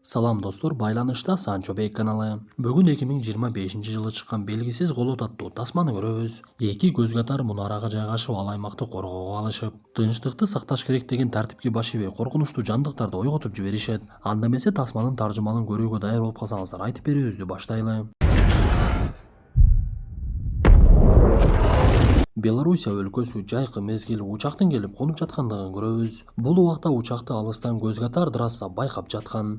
Салам достор, байланышта Санчо Бей каналы. Бүгін 2025 жылы шыққан белгісіз қолот аттуу тасманы көрөбүз. Эки көз катар мунарага жайгашып ал аймакты коргоого алышып, тынчтыкты сакташ керек деген тартипке баш ийбей коркунучтуу жандыктарды ойготуп жиберишет. Анда эмесе тасманын таржымалын көрүүгө даяр болуп калсаңыздар айтып берүүбүздү баштайлы. Белоруссия өлкөсү жайкы мезгил учактын келип конуп жаткандыгын көрөбүз. Бул убакта учакты алыстан көз катар трасса байкап жаткан.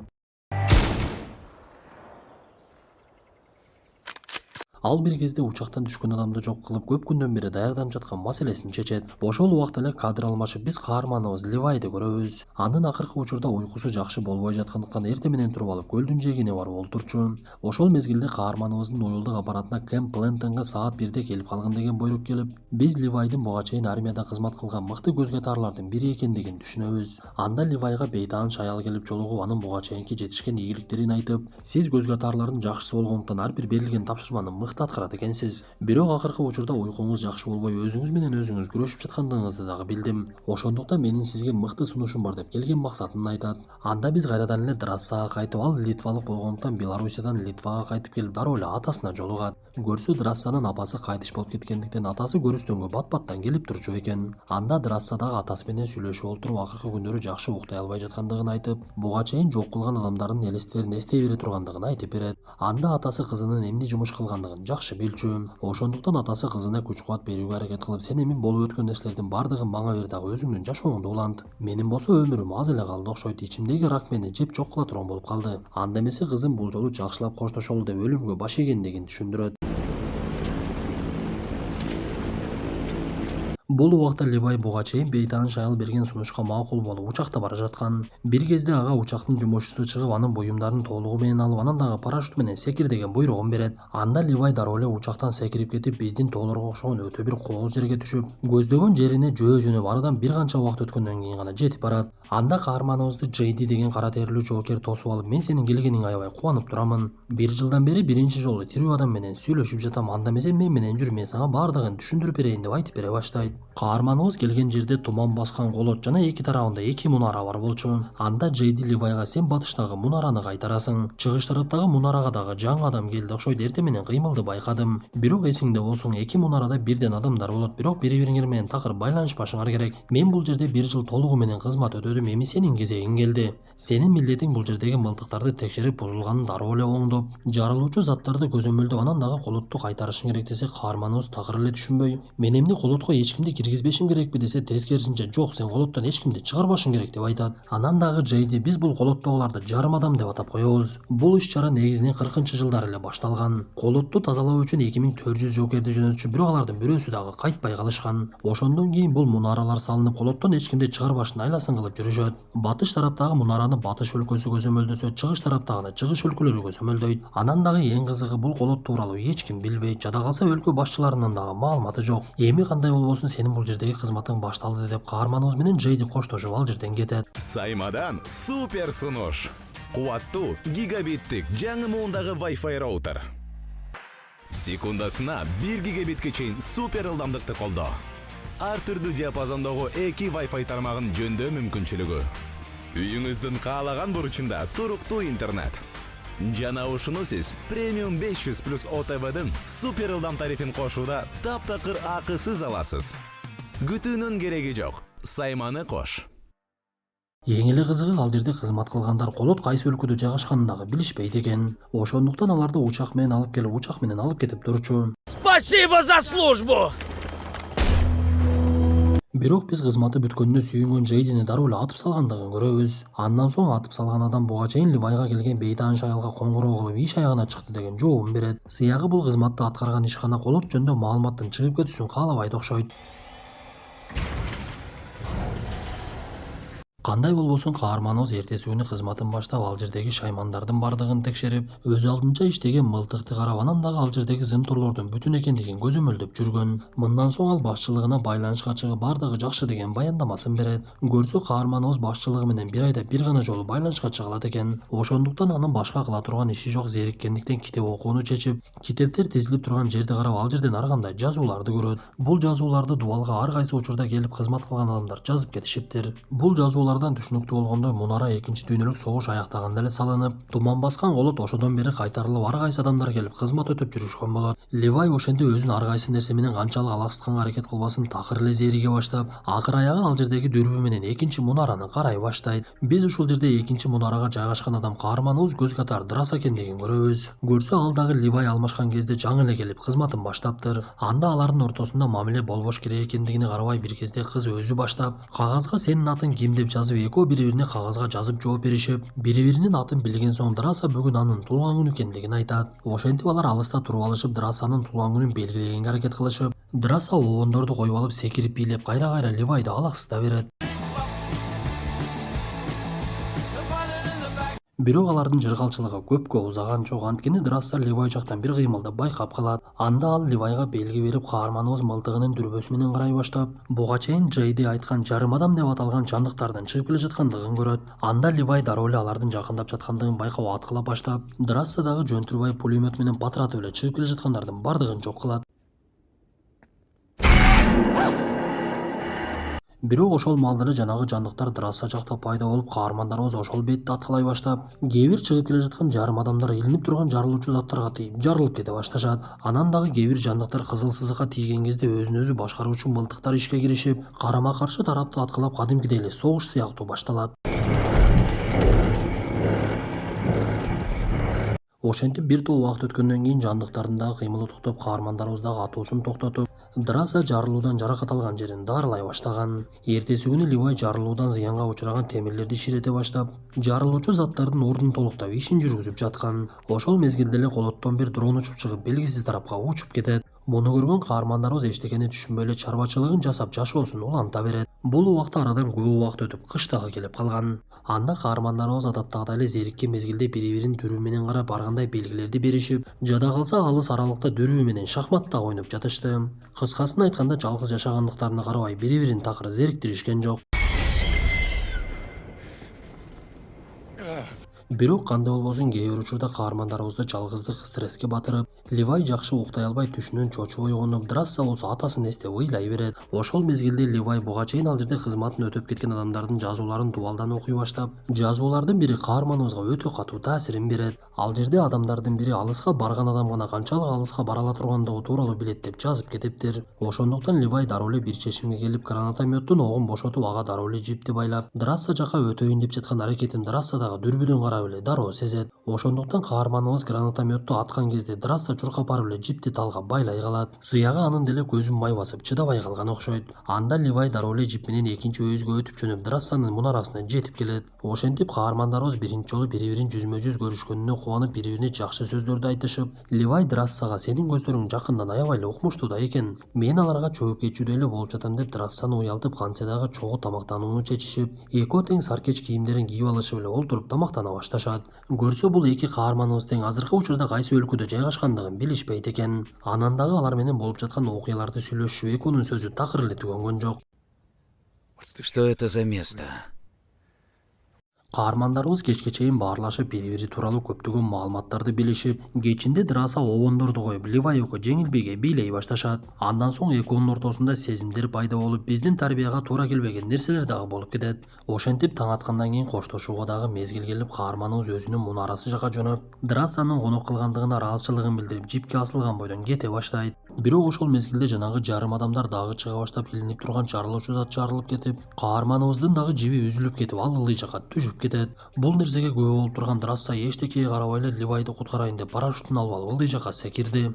Ал бир кезде учактан түшкөн адамды жок кылып көп күндөн бери даярданып жаткан маселесин чечет. Ошол убакта эле кадр алмашып биз каарманыбыз Ливайды көрөбүз. Анын акыркы учурда уйкусу жакшы болбой жаткандыктан эртең менен туруп алып көлдүн жээгине барып олтурчу. Ошол мезгилде каарманыбыздын уюлдук аппаратына Кэмп Плентонго саат 1-де келип калгын деген буйрук келип, биз Ливайдын буга чейин армияда кызмат кылган мыкты көз катарлардын бири экендигин түшүнөбүз. Анда Ливайга бейтааныш аял келип жолугуп анын буга чейинки жетишкен ийгиликтерин айтып, сиз көз катарлардын жакшысы болгондуктан ар бир берилген тапшырманы мыкты аткарат экенсиз. Бирок акыркы учурда уйкуңуз жакшы болбой өзүңүз менен өзүңүз күрөшүп жаткандыгыңызды дагы билдим. Ошондуктан менин сизге мыкты сунушум бар деп келген максатын айтат. Анда биз кайрадан эле трассага кайтып, ал литвалык болгондуктан Белоруссиядан Литвага кайтып келип дароо эле атасына жолугат. Көрсө трассанын апасы кайтыш болуп кеткендиктен атасы көрүстөнгө бат-баттан келип турчу экен. Анда трассадагы атасы менен сүйлөшүп олтуруп акыркы күндөрү жакшы уктай албай жаткандыгын айтып, буга чейин жок кылган адамдардын элестерин эстей бере тургандыгын айтып берет. Анда атасы кызынын эмне жумуш кылгандыгын жакшы билчү. Ошондуктан атасы кызына күч кубат берүүгө аракет кылып, сен эми болуп өткөн нерселердин бардыгын мага бер дагы өзүңдүн жашооңду улант. Менин болсо өмүрүм аз эле калды окшойт, ичимдеги рак мени жеп жок кыла турган болуп калды. Анда эмесе кызым бул жолу жакшылап коштошолу деп өлүмгө баш ийгендигин түшүндүрөт. Бул убакта Ливай буга чейин бейтааныш аял берген сунушка макул болуп учакта бара жаткан. Бир кезде ага учактын жумушчусу чыгып анын буюмдарын толугу менен алып, анан дагы парашют менен секир деген буйругун берет. Анда Ливай дароо эле учактан секирип кетип, биздин тоолорго окшогон өтө бир кооз жерге түшүп, көздөгөн жерине жөө-жөнөп арыдан бир канча убакыт өткөндөн кийин гана жетип барат. Анда каарманыбызды Джейди деген кара терилүү жоокер тосуп алып, мен сенин келгениңе аябай кубанып турамын. Бир жылдан бери биринчи жолу тирүү адам менен сүйлөшүп жатам. Анда эмесе мен менен жүр, мен сага бардыгын түшүндүрүп берейин деп айтып бере баштайт. Каарманыбыз келген жерде туман баскан колот жана эки тарабында эки мунара бар болчу. Анда Джейди Ливайга сен батыштагы мунараны кайтарасың. Чыгыш тараптагы мунарага дагы жаңы адам келди окшойт, эртең менен кыймылды байкадым. Бирок эсиңде болсун, эки мунарада бирден адамдар болот, бирок бири-бириңер менен такыр байланышпашыңар керек. Мен бул жерде бир жыл толугу менен кызмат өтөдүм, эми сенин кезегиң келди. Сенин милдетиң бул жердеги мылтыктарды текшерип бузулганын дароо эле оңдоп, жарылуучу заттарды көзөмөлдөп, анан дагы колотту кайтарышың керек десе, каарманыбыз такыр эле түшүнбөй, мен эмне колотко эч кимди киргизбешим керекпи десе, тескерисинче жок, сен колоттон эч кимди чыгарбашың керек деп айтат. Анан дагы Джейди, биз бул колоттогуларды жарым адам деп атап коебуз. Бул иш-чара негизинен 40-жылдары эле башталган. Колотту тазалоо үчүн 2400 жоокерди жөнөтчү, бирок алардын бирөөсү дагы кайтпай калышкан. Ошондон кийин бул мунаралар салынып, колоттон эч кимди чыгарбаштын айласын кылып жүрүшөт. Батыш тараптагы мунараны Батыш өлкөсү көзөмөлдөсө, чыгыш тараптагыны Чыгыш өлкөлөрү көзөмөлдөйт. Анан дагы эң кызыгы, бул колот тууралуу эч ким билбейт. Жада калса өлкө башчыларынын дагы маалыматы жок. Эми кандай болбосун, сенин бул жердеги кызматың башталды деп каарманыбыз менен Джейди коштошуп ал жерден кетет. Саймадан супер сунуш. Кубаттуу гигабиттик жаңы муундагы Wi-Fi роутер. Секундасына 1 гигабитке чейин супер ылдамдыкты колдоо. Ар түрдүү диапазондогу 2 Wi-Fi тармагын жөндөө мүмкүнчүлүгү. Үйүңүздүн каалаган бурчунда туруктуу интернет. Жана ушуну сиз премиум 500 плюс ОТВдын супер ылдам тарифин кошууда таптакыр акысыз аласыз. Күтүүнүн кереги жок. Сайманы кош. Эң эле кызыгы, ал жерде кызмат кылгандар колот кайсы өлкөдө жайгашканын дагы билишпейт экен. Ошондуктан аларды учак менен алып кетип турчу. Спасибо за службу! Бирок биз кызматы бүткөнүнө сүйүнгөн Джейдини дароо эле атып салгандыгын көрөбүз. Андан соң атып салган адам буга чейин Ливайга келген бейтааныш аялга коңгуроо кылып иш аягына чыкты деген жообун берет. Сыягы бул кызматты аткарган ишкана колот жөнүндө маалыматтын чыгып кетүүсүн каалабайт окшойт. Кандай болбосун, каарманыбыз эртеси күнү кызматын баштап, ал жердеги шаймандардын бардыгын текшерип, өз алдынча иштеген мылтыкты карап, анан дагы ал жердеги зымторлордун бүтүн экендигин көзөмөлдөп жүргөн. Мындан соң ал башчылыгына байланышка чыгып, бардыгы жакшы деген баяндамасын берет. Көрсө, каарманыбыз башчылыгы менен бир айда бир гана жолу байланышка чыга алат экен. Ошондуктан анын башка кыла турган иши жок, зериккендиктен китеп окууну чечип, китептер тизилип турган жерди карап, ал жерден ар кандай жазууларды көрөт. Бул жазууларды дубалга ар кайсы учурда келип кызмат кылган адамдар жазып кетишиптир. Бул жазуулар жашоолордон түшүнүктүү болгондой мунара экинчи дүйнөлүк согуш аяктаганда эле салынып, туман баскан колот ошодон бери кайтарылып ар кайсы адамдар келип кызмат өтөп жүрүшкөн болот. Ливай ошентип өзүн ар кайсы нерсе менен канчалык алаксытканга аракет кылбасын такыр эле зээриге баштап, акыр аягы ал жердеги дүрбү менен экинчи мунараны карай баштайт. Биз ушул жерде экинчи мунарага жайгашкан адам каарманыбыз көз катар Драс экендигин көрөбүз. Көрсө ал дагы Ливай алмашкан кезде жаңы эле келип кызматын баштаптыр. Анда алардын ортосунда мамиле болбош керек экендигине карабай бир кезде кыз өзү баштап, кагазга сенин атың ким деп жазып экөө бири-бирине кагазга жазып жооп беришип, бири-биринин атын билген соң Драса бүгүн анын туулган күнү экендигин айтат. Ошентип алар алыста туруп алышып Драсанын туулган күнүн белгилегенге аракет кылышып, Драса обондорду коюп алып секирип бийлеп кайра-кайра Ливайды алаксыта берет. Бирок алардын жыргалчылыгы көпкө узаган жок, анткени Драсса Ливай жактан бир кыймылды байкап калат. Анда ал Ливайга белги берип, каарманыбыз мылтыгынын дүрбөсү менен карай баштап, буга чейин Джейди айткан жарым адам деп аталган жандыктардын чыгып келе жаткандыгын көрөт. Анда Ливай дароо эле алардын жакындап жаткандыгын байкап аткыла баштап, Драсса дагы жөнтүрбай пулемет менен патыратып эле чыгып келе жаткандардын бардыгын жок кылат. Бирок ошол маалда эле жанагы жандыктар Драсса жакта пайда болуп, каармандарыбыз ошол бетти аткылай баштап, кээ бир чыгып келе жаткан жарым адамдар илинип турган жарылуучу заттарга тийип, жарылып кете башташат. Анан дагы кээ бир жандыктар кызыл сызыкка тийген кезде өзүн өзү башкаруучу мылтыктар ишке киришип, карама каршы тарапты аткылап кадимкидей эле согуш сыяктуу башталат. Ошентип бир топ убакыт өткөндөн кийин жандыктардын дагы кыймылы токтоп, каармандарыбыз дагы атуусун токтотуп, Драса жарылуудан жаракат алган жерин дарылай баштаган. Эртеси күнү Ливай жарылуудан зыянга учураган темирлерди ширете баштап, жарылуучу заттардын ордун толуктап ишин жүргүзүп жаткан. Ошол мезгилде эле колоттон бир дрон учуп чыгып, белгисиз тарапка учуп кетет. Муну көргөн каармандарыбыз эчтекени түшүнбөй эле чарбачылыгын жасап жашоосун уланта берет. Бул убакта арадан көп убакыт өтүп, кыш дагы келип калган. Анда каармандарыбыз адаттагыдай эле зериккен мезгилде бири-бирин дүрбү менен карап, ар кандай белгилерди беришип, жада калса алыс аралыкта дүрбү менен шахмат дагы ойноп жатышты. Кыскасын айтканда, жалгыз жашагандыктарына карабай бири-бирин такыр зериктиришкен жок. Бирок кандай болбосун, кээ бир учурда каармандарыбызды жалгыздык стресске батырып, Ливай жакшы уктай албай түшүнөн чочуп ойгонуп, Драсса болсо атасын эстеп ыйлай берет. Ошол мезгилде Ливай буга чейин ал жерде кызматын өтөп кеткен адамдардын жазууларын дубалдан окуй баштап, жазуулардын бири каарманыбызга өтө катуу таасирин берет. Ал жерде адамдардын бири алыска барган адам гана канчалык алыска бара ала тургандыгы тууралуу билет деп жазып кетиптир. Ошондуктан Ливай дароо эле бир чечимге келип, гранатометтун огун бошотуп, ага дароо эле жипти байлап, Драсса жака өтөйүн деп жаткан аракетин Драсса дагы дүрбүдөн карап эле дароо сезет. Ошондуктан каарманыбыз гранатометту аткан кезде Драсса чуркап барып эле жипти талга байлай калат. Сыягы анын деле көзүн май басып чыдабай калган окшойт. Анда Ливай дароо эле жип менен экинчи өйүзгө өтүп жөнөп, Драссанын мунарасына жетип келет. Ошентип каармандарыбыз биринчи жолу бири-бирин жүзмө-жүз көрүшкөнүнө кубанып, бири-бирине жакшы сөздөрдү айтышып, Ливай Драссага сенин көздөрүң жакындан аябай эле укмуштуу да экен. Мен аларга чөгүп кетчүдөй эле болуп жатам деп Драссаны уялтып, кантсе дагы чогуу тамактанууну чечишип, экөө тең саркеч кийимдерин кийип алышып эле олтуруп тамактана башташат. Көрсө бул эки каарманыбыз тең азыркы учурда кайсы өлкөдө жайгашкандыгын билишпейт экен. Анан дагы алар менен болуп жаткан окуяларды сүйлөшүп, экөөнүн сөзү такыр эле түгөнгөн жок. Что это за место? Каармандарыбыз кечке чейин баарлашып, бири-бири тууралуу көптөгөн маалыматтарды билишип, кечинде Драса обондорду коюп, Ливай экөө жеңилбейге бийлей башташат. Андан соң экөөнүн ортосунда сезимдер пайда болуп, биздин тарбияга туура келбеген нерселер дагы болуп кетет. Ошентип таң аткандан кийин коштошууга дагы мезгил келип, каарманыбыз өзүнүн мунарасы жака жөнөп, Драсанын конок кылгандыгына ыраазычылыгын билдирип, жипке асылган бойдон кете баштайт. Бирок ошол мезгилде жанагы жарым адамдар дагы чыга баштап, илинип турган жарылуучу зат жарылып кетип, каарманыбыздын дагы жиби үзүлүп кетип, ал ылый жака түшүп кетет. Бул нерсеге күбө болуп турган Драсса эчтекеге карабай эле Ливайды куткарайын деп парашютун алып алып ылдый жака секирди.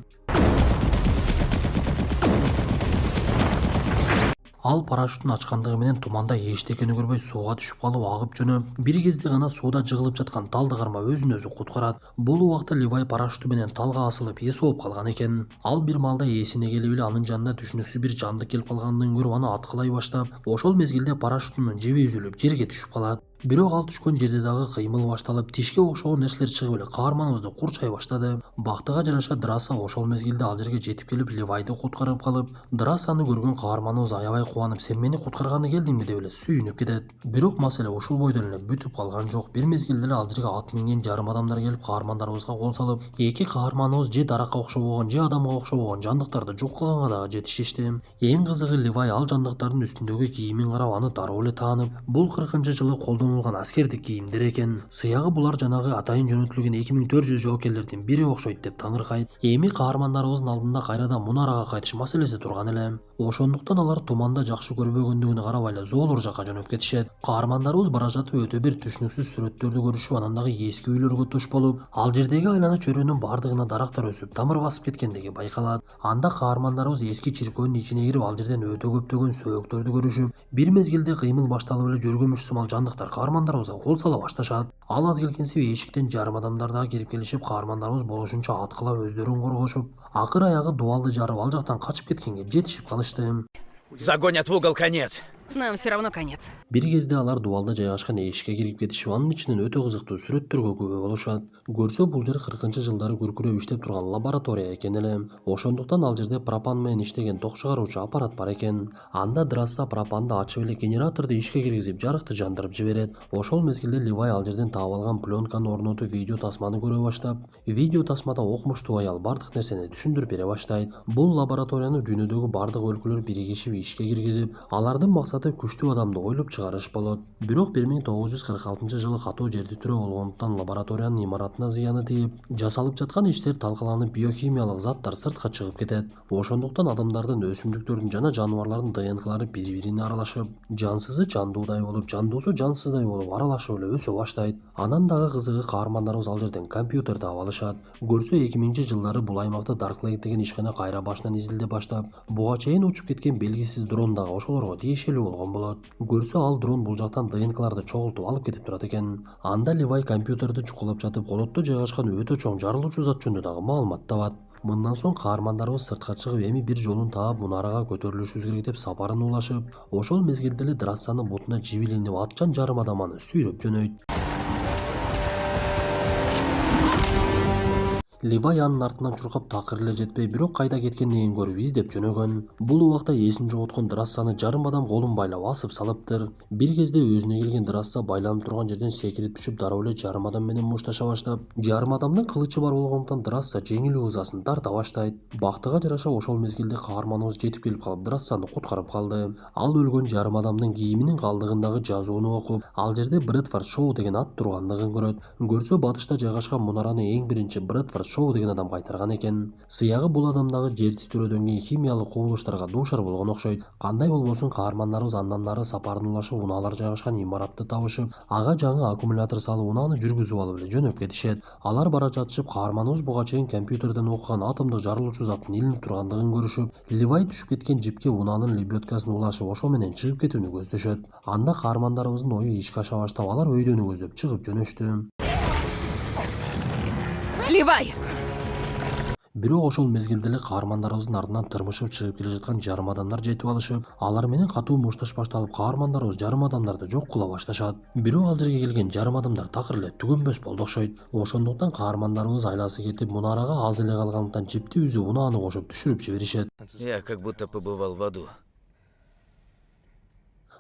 Ал парашютун ачкандыгы менен туманда эчтекени көрбөй сууга түшүп калып агып жөнөп, бир кезде гана сууда жыгылып жаткан талды кармап өзүн өзү куткарат. Бул убакта Ливай парашюту менен талга асылып эс ооп калган экен. Ал бир маалда эсине келип эле анын жанына түшүнүксүз бир жандык келип калганын көрүп, аны аткылай баштап, ошол мезгилде парашютунун жиби үзүлүп жерге түшүп калат. Бирок ал түшкөн жерде дагы кыймыл башталып, тишке окшогон нерселер чыгып эле каарманыбызды курчай баштады. Бактыга жараша Драсса ошол мезгилде ал жерге жетип келип Ливайды куткарып калып, Драссаны көргөн каарманыбыз аябай кубанып, сен мени куткарганы келдиңби деп эле сүйүнүп кетет. Бирок маселе ушул бойдон эле бүтүп калган жок. Бир мезгилде эле ал жерге ат минген жарым адамдар келип каармандарыбызга кол салып, эки каарманыбыз же даракка окшобогон, же адамга окшобогон жандыктарды жок кылганга дагы жетишишти. Эң кызыгы Ливай ал жандыктардын үстүндөгү кийимин карап аны дароо эле таанып, бул 40-жылы колдонулган аскердик кийимдер экен. Сыягы булар жанагы атайын жөнөтүлгөн 2400 жоокерлердин бири окшойт деп таңыркайт. Эми каармандарыбыздын алдында кайрадан Мунарага кайтыш маселеси турган эле. Ошондуктан алар туманда жакшы көрбөгөндүгүнө карабай эле Зоолор жака жөнөп кетишет. Каармандарыбыз бара жатып өтө бир түшүнүксүз сүрөттөрдү көрүшүп, анан дагы эски үйлөргө туш болуп, ал жердеги айлана чөйрөнүн бардыгына дарактар өсүп, тамыр басып кеткендиги байкалат. Анда каармандарыбыз эски чиркөөнүн ичине кирип, ал жерден өтө көптөгөн сөөктөрдү көрүшүп, бир мезгилде кыймыл башталып эле жөргөмүш сымал жандыктар каармандарыбызга кол сала башташат. Ал аз келгенсип эшиктен жарым адамдар дагы кирип келишип, каармандарыбыз болушунча аткылап өздөрүн коргошуп, акыр аягы дубалды жарып ал жактан качып кеткенге жетишип калышты. Загонят в угол конец. Нам все равно конец. Бир кезде алар дубалда жайгашкан эшикке кирип кетишип, анын ичинен өтө кызыктуу сүрөттөргө күбө болушат. Көрсө бул жер 40-жылдары күркүрөп иштеп турган лаборатория экен эле. Ошондуктан ал жерде пропан менен иштеген ток чыгаруучу аппарат бар экен. Анда Драсса пропанды ачып эле генераторду ишке киргизип, жарыкты жандырып жиберет. Ошол мезгилде Ливай ал жерден таап алган пленканы орнотуп, видео тасманы көрө баштап, видео тасмада окмуштуу аял бардык нерсени түшүндүрүп бере баштайт. Бул лабораторияны дүйнөдөгү бардык өлкөлөр биригишип ишке киргизип, алардын максаты күчтүү адамды ойлоп чыгарыш болот. Бирок 1946-жылы катуу жер титирөө болгондуктан лабораториянын имаратына зыяны тийип, жасалып жаткан иштер талкаланып, биохимиялык заттар сыртка чыгып кетет. Ошондуктан адамдардын, өсүмдүктөрдүн жана жаныбарлардын ДНКлары бири-бирине аралашып, жансызы жандуудай болуп, жандуусу жансыздай болуп аралашып эле өсө баштайт. Анан дагы кызыгы каармандарыбыз ал жерден компьютер таап алышат. Көрсө 2000-жылдары бул аймакта Dark деген ишкана кайра башынан изилдеп баштап, буга чейин учуп кеткен белгисиз дрон дагы ошолорго тиешелүү болгон болот. Көрсө ал дрон бул жактан ДНКларды чогултуп алып кетип турат экен. Анда Ливай компьютерди чукулап жатып, колотто жайгашкан өтө чоң жарылуучу зат жөнүндө дагы маалымат табат. Мындан соң каармандарыбыз сыртка чыгып, эми бир жолун таап Мунарага көтөрүлүшүбүз керек деп сапарын улашып, ошол мезгилде эле Драссанын бутуна жибилинип атчан жарым адам аны сүйрөп жөнөйт. Ливай анын артынан чуркап такыр эле жетпей, бирок кайда кеткендигин көрүп издеп жөнөгөн. Бул убакта эсин жоготкон Драссаны жарым адам колун байлап асып салыптыр. Бир кезде өзүнө келген Драсса байланып турган жерден секирип түшүп, дароо эле жарым адам менен мушташа баштап, жарым адамдын кылычы бар болгондуктан Драсса жеңил ызасын тарта баштайт. Бактыга жараша ошол мезгилде каарманыбыз жетип келип калып, Драссаны куткарып калды. Ал өлгөн жарым адамдын кийиминин калдыгындагы жазууну окуп, ал жерде Брэдфорд Шоу деген ат тургандыгын көрөт. Көрсө батышта жайгашкан Мунараны эң биринчи Брэдфорд Шоу деген адам кайтарган экен. Сыягы бул адам дагы жер титирөөдөн кийин химиялык кубулуштарга дуушар болгон окшойт. Кандай болбосун каармандарыбыз андан нары сапарын улашып, унаалар жайгашкан имаратты табышып, ага жаңы аккумулятор салып, унааны жүргүзүп алып эле жөнөп кетишет. Алар бара жатышып, каарманыбыз буга чейин компьютерден окуган атомдук жарылуучу заттын илинип тургандыгын көрүшүп, Ливай түшүп кеткен жипке унаанын лебедкасын улашып, ошо менен чыгып кетүүнү көздөшөт. Анда каармандарыбыздын ою ишке аша баштап, алар өйдөнү көздөп чыгып жөнөштү. Ливай! Бирок ошол мезгилде эле каармандарыбыздын артынан тырмышып чыгып келе жаткан жарым адамдар жетип алышып, алар менен катуу мушташ башталып, каармандарыбыз жарым адамдарды жок кыла башташат. Бирок ал жерге келген жарым адамдар такыр эле түгөнбөс болду окшойт. Ошондуктан каармандарыбыз айласы кетип, Мунарага аз эле калгандыктан жипти үзүп, унааны кошуп түшүрүп жиберишет. Я как будто побывал в аду.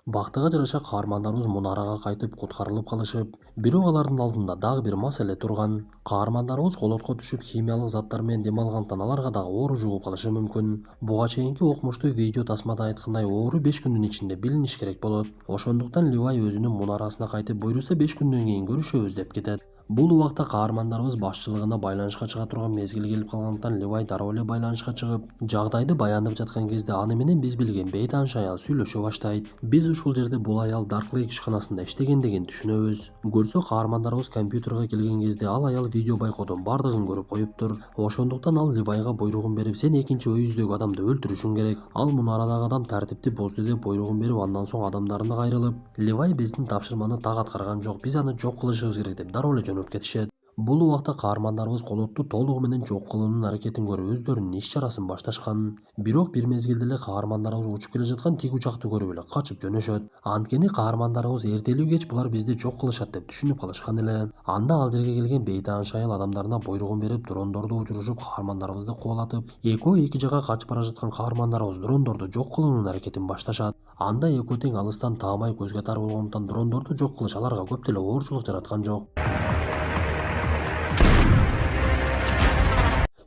Бактыга жараша каармандарыбыз Мунарага кайтып куткарылып калышып, бирок алардын алдында дагы бир маселе турган. Каармандарыбыз колотко түшүп, химиялык заттар менен дем алгандыктан аларга дагы оору жугуп калышы мүмкүн. Буга чейинки окмуштуу видео тасмада айткандай, оору 5 күндүн ичинде билиниш керек болот. Ошондуктан Ливай өзүнүн Мунарасына кайтып, буйруса 5 күндөн кийин көрүшөбүз деп кетет. Бул убакта каармандарыбыз башчылыгына байланышка чыга турган мезгил келип калгандыктан Ливай дароо эле байланышка чыгып, жагдайды баяндап жаткан кезде аны менен биз билген бейтааныш аял сүйлөшө баштайт. Биз ушул жерде бул аял Dark ишканасында иштегендигин түшүнөбүз. Көрсө каармандарыбыз компьютерге келген кезде ал аял видео байкоодон бардыгын көрүп коюптур. Ошондуктан ал Ливайга буйругун берип, сен экинчи өйүздөгү адамды өлтүрүшүң керек. Ал Мунарадагы адам тартипти бозду деп буйругун берип, андан соң адамдарына кайрылып, Ливай биздин тапшырманы так аткарган жок, биз аны жок кылышыбыз керек деп дароо эле жөнөп кетишет. Бул убакта каармандарыбыз колотту толугу менен жок кылуунун аракетин көрүп өздөрүнүн иш-чарасын башташкан. Бирок бир мезгилде эле каармандарыбыз учуп келе жаткан тик учакты көрүп эле качып жөнөшөт. Анткени каармандарыбыз эртелүү кеч булар бизди жок кылышат деп түшүнүп калышкан эле. Анда ал жерге келген бейтааныш айыл адамдарына буйругун берип дрондорду учурушуп каармандарыбызды кубалатып, экөө эки жакка качып бара жаткан каармандарыбыз дрондорду жок кылуунун аракетин башташат. Анда экөө тең алыстан таамай көзгө тар болгондуктан дрондорду жок кылыш аларга көп деле оорчулук жараткан жок.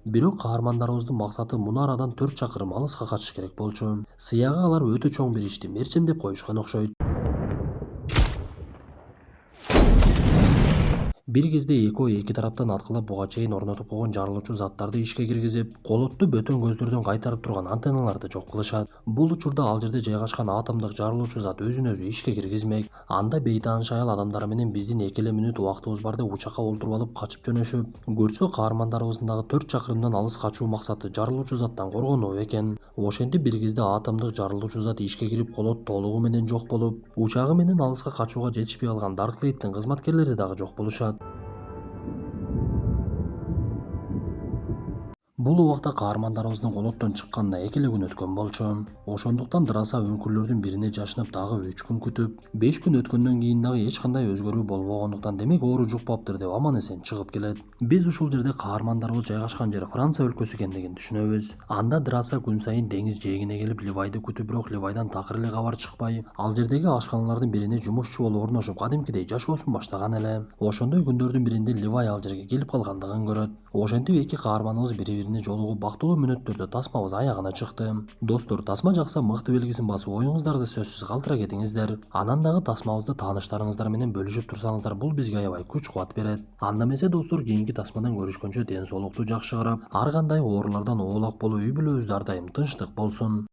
Бирок каармандарыбыздын максаты мунарадан 4 чакырым алыска качыш керек болчу. Сыяга алар өтө чоң бир ишти мерчемдеп коюшкан окшойт. Бир кезде экөө эки тараптан аткылап буга чейин орнотуп койгон жарылуучу заттарды ишке киргизип, колотту бөтөн көздөрдөн кайтарып турган антенналарды жок кылышат. Бул учурда ал жерде жайгашкан атомдук жарылуучу зат өзүн өзү ишке киргизмек. Анда бейтааныш айыл адамдары менен биздин 2 эле мүнөт убактыбыз бар деп учакка олтуруп алып качып жөнөшүп, көрсө каармандарыбыздын дагы 4 чакырымдан алыс качуу максаты жарылуучу заттан коргонуу экен. Ошентип бир кезде атомдук жарылуучу зат ишке кирип колот толугу менен жок болуп, учагы менен алыска качууга жетишпей калган Дарклейттин кызматкерлери дагы жок болушат. Бул убакта каармандарыбыздын колоттон чыкканына 2 эле күн өткөн болчу. Ошондуктан Драса үңкүрлөрдүн бирине жашынып дагы 3 күн күтүп, 5 күн өткөндөн кийин дагы эч кандай өзгөрүү болбогондуктан демек оору жукпаптыр деп аман-эсен чыгып келет. Биз ушул жерде каармандарыбыз жайгашкан жер Франция өлкөсү экендигин түшүнөбүз. Анда Драса күн сайын деңиз жээгине келип Ливайды күтүп, бирок Ливайдан такыр эле кабар чыкпай, ал жердеги ашканалардын бирине жумушчу болуп орношуп кадимкидей жашоосун баштаган эле. Ошондой күндөрдүн биринде Ливай ал жерге келип калгандыгын көрөт. Ошентип эки каарманыбыз бири-бирине жолугуп бактылуу мүнөттөрдө тасмабыз аягына чыкты. Достор, тасма жакса мыкты белгисин басып оюңуздарды сөзсүз калтыра кетиңиздер. Анан дагы тасмабызды тааныштарыңыздар менен бөлүшүп турсаңыздар, бул бизге аябай күч-кубат берет. Анда эмесе достор, кийинки тасмадан көрүшкөнчө ден соолукту жакшы карап, ар кандай оорулардан оолак болуп, үй бүлөбүздө ар дайым тынчтык болсун.